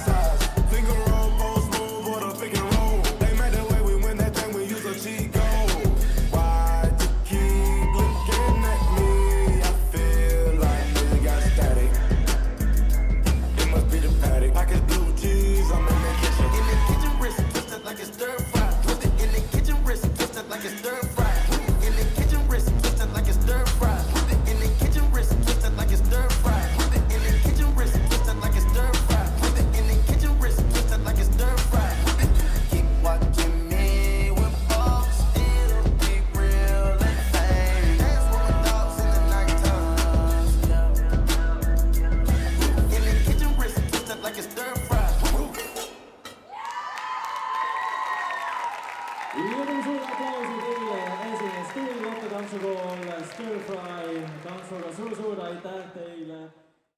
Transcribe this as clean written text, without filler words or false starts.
size. Finger roll, post move, or the pick and roll. They made the way we win that thing, we use a cheat code. Why you keep looking at me? I feel like we got static. It must be the paddock. Pockets blue cheese, I'm in the kitchen. In the kitchen, wrist twisted like it's stir fry. Twist it in the kitchen, wrist twisted like it's stir fry. In the kitchen, wrist twisted like it's stir fry. In the kitchen, wrist twisted like it's stir fry. In the kitchen, wrist twisted like it's stir fry. In the kitchen, wrist twisted like it's stir fry. Keep watching me when folks still keep real and fame. Dance with my dogs in the nighttime. In the kitchen, wrist twisted like it's stir fry. Iloinen suuri aplausi teille ensin Stili Lotto-tantsukool Stir Fry tantsuga Susu